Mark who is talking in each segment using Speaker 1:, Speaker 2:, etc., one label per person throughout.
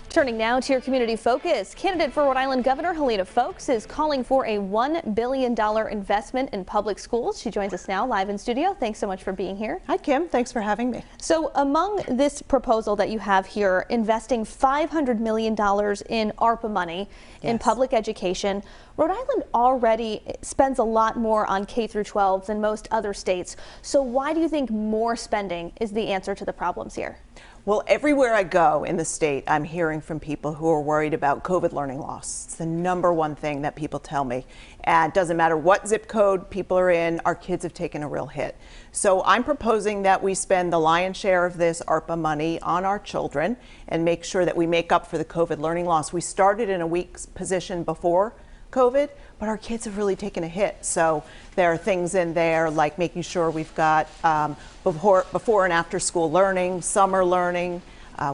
Speaker 1: Turning now to your community focus, candidate for Rhode Island Governor Helena Foulkes is calling for a $1 billion investment in public schools. She joins us now live in studio. Thanks so much for being here.
Speaker 2: Hi, Kim. Thanks for having me.
Speaker 1: So among this proposal that you have here, investing $500 million in ARPA money in public education, Rhode Island already spends a lot more on K through 12 than most other states. So why do you think more spending is the answer to the problems here?
Speaker 2: Well, everywhere I go in the state, I'm hearing from people who are worried about COVID learning loss. It's the #1 thing that people tell me. And it doesn't matter what zip code people are in, our kids have taken a real hit. So I'm proposing that we spend the lion's share of this ARPA money on our children and make sure that we make up for the COVID learning loss. We started in a weak position before COVID, but our kids have really taken a hit. So there are things in there like making sure we've got before and after school learning, summer learning.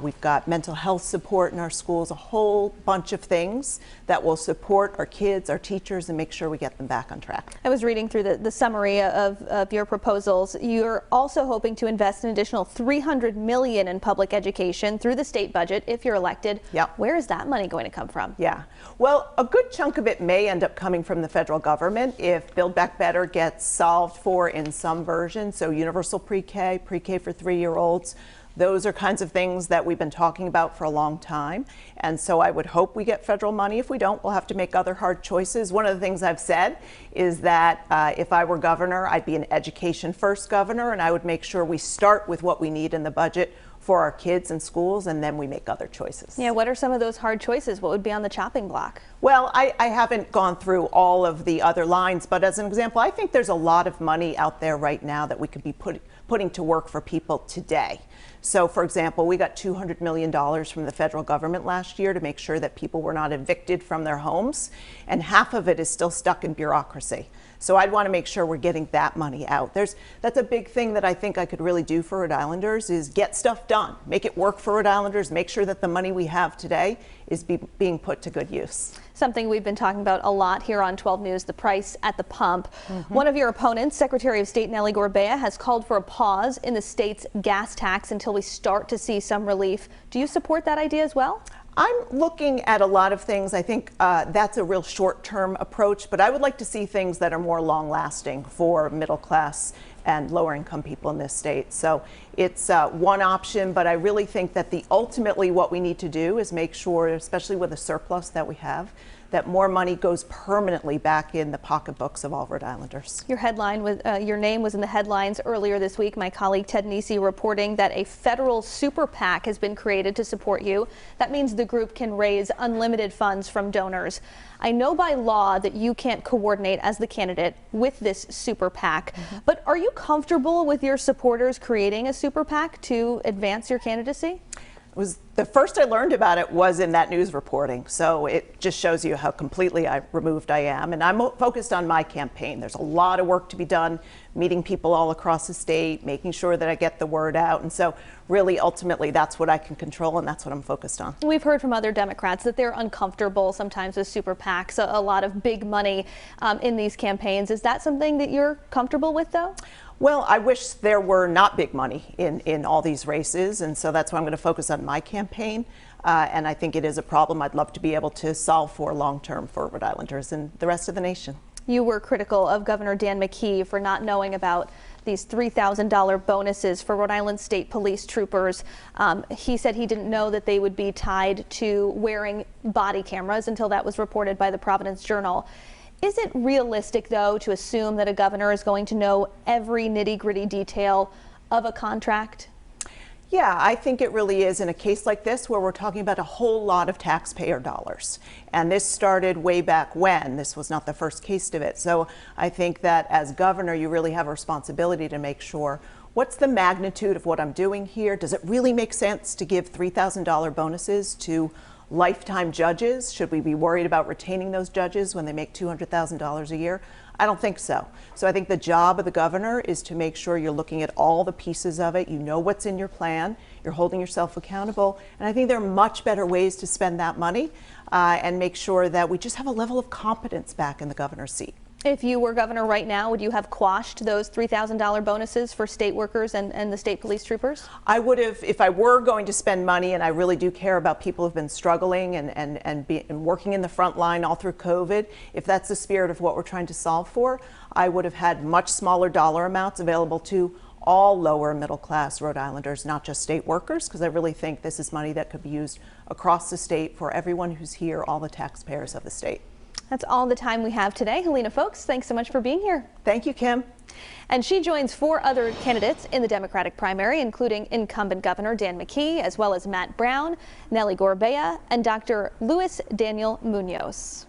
Speaker 2: We've got mental health support in our schools, a whole bunch of things that will support our kids, our teachers, and make sure we get them back on track.
Speaker 1: I was reading through the summary of your proposals. You're also hoping to invest an additional $300 million in public education through the state budget if you're elected.
Speaker 2: Yep.
Speaker 1: Where is that money going to come from?
Speaker 2: Yeah, well, a good chunk of it may end up coming from the federal government if Build Back Better gets solved for in some version. So universal pre-K, pre-K for 3-year-olds. Those are kinds of things that we've been talking about for a long time. And so I would hope we get federal money. If we don't, we'll have to make other hard choices. One of the things I've said is that if I were governor, I'd be an education first governor, and I would make sure we start with what we need in the budget for our kids and schools, and then we make other choices.
Speaker 1: Yeah, what are some of those hard choices? What would be on the chopping block?
Speaker 2: Well, I haven't gone through all of the other lines, but as an example, I think there's a lot of money out there right now that we could be putting to work for people today. So, for example, we got $200 million from the federal government last year to make sure that people were not evicted from their homes, and half of it is still stuck in bureaucracy. So I'd want to make sure we're getting that money out. That's a big thing that I think I could really do for Rhode Islanders is get stuff done, make it work for Rhode Islanders, make sure that the money we have today is being put to good use.
Speaker 1: Something we've been talking about a lot here on 12 News, the price at the pump. One of your opponents, Secretary of State Nellie Gorbea, has called for a pause in the state's gas tax until we start to see some relief. Do you support that idea as well?
Speaker 2: I'm looking at a lot of things. I think that's a real short-term approach, but I would like to see things that are more long-lasting for middle class and lower-income people in this state. So it's one option, but I really think that ultimately what we need to do is make sure, especially with the surplus that we have, that more money goes permanently back in the pocketbooks of all Rhode Islanders.
Speaker 1: Your name was in the headlines earlier this week. My colleague Ted Nisi reporting that a federal super PAC has been created to support you. That means the group can raise unlimited funds from donors. I know by law that you can't coordinate as the candidate with this super PAC, but are you comfortable with your supporters creating a super PAC to advance your candidacy?
Speaker 2: The first I learned about it was in that news reporting, so it just shows you how completely removed I am, and I'm focused on my campaign. There's a lot of work to be done, meeting people all across the state, making sure that I get the word out, and so really ultimately that's what I can control, and that's what I'm focused on.
Speaker 1: We've heard from other Democrats that they're uncomfortable sometimes with super PACs, a lot of big money in these campaigns. Is that something that you're comfortable with, though?
Speaker 2: Well, I wish there were not big money in all these races, and so that's why I'm going to focus on my campaign. And I think it is a problem I'd love to be able to solve for long-term for Rhode Islanders and the rest of the nation.
Speaker 1: You were critical of Governor Dan McKee for not knowing about these $3,000 bonuses for Rhode Island State Police troopers. He said he didn't know that they would be tied to wearing body cameras until that was reported by the Providence Journal. Is it realistic, though, to assume that a governor is going to know every nitty-gritty detail of a contract?
Speaker 2: Yeah, I think it really is in a case like this where we're talking about a whole lot of taxpayer dollars. And this started way back when. This was not the first case of it. So I think that as governor, you really have a responsibility to make sure what's the magnitude of what I'm doing here? Does it really make sense to give $3,000 bonuses to lifetime judges? Should we be worried about retaining those judges when they make $200,000 a year? I don't think so. So I think the job of the governor is to make sure you're looking at all the pieces of it. You know what's in your plan. You're holding yourself accountable. And I think there are much better ways to spend that money and make sure that we just have a level of competence back in the governor's seat.
Speaker 1: If you were governor right now, would you have quashed those $3,000 bonuses for state workers and the state police troopers?
Speaker 2: I would have, if I were going to spend money, and I really do care about people who've been struggling and working in the front line all through COVID, if that's the spirit of what we're trying to solve for, I would have had much smaller dollar amounts available to all lower middle class Rhode Islanders, not just state workers, because I really think this is money that could be used across the state for everyone who's here, all the taxpayers of the state.
Speaker 1: That's all the time we have today. Helena Foulkes, thanks so much for being here.
Speaker 2: Thank you, Kim.
Speaker 1: And she joins 4 other candidates in the Democratic primary, including incumbent Governor Dan McKee, as well as Matt Brown, Nellie Gorbea, and Dr. Luis Daniel Munoz.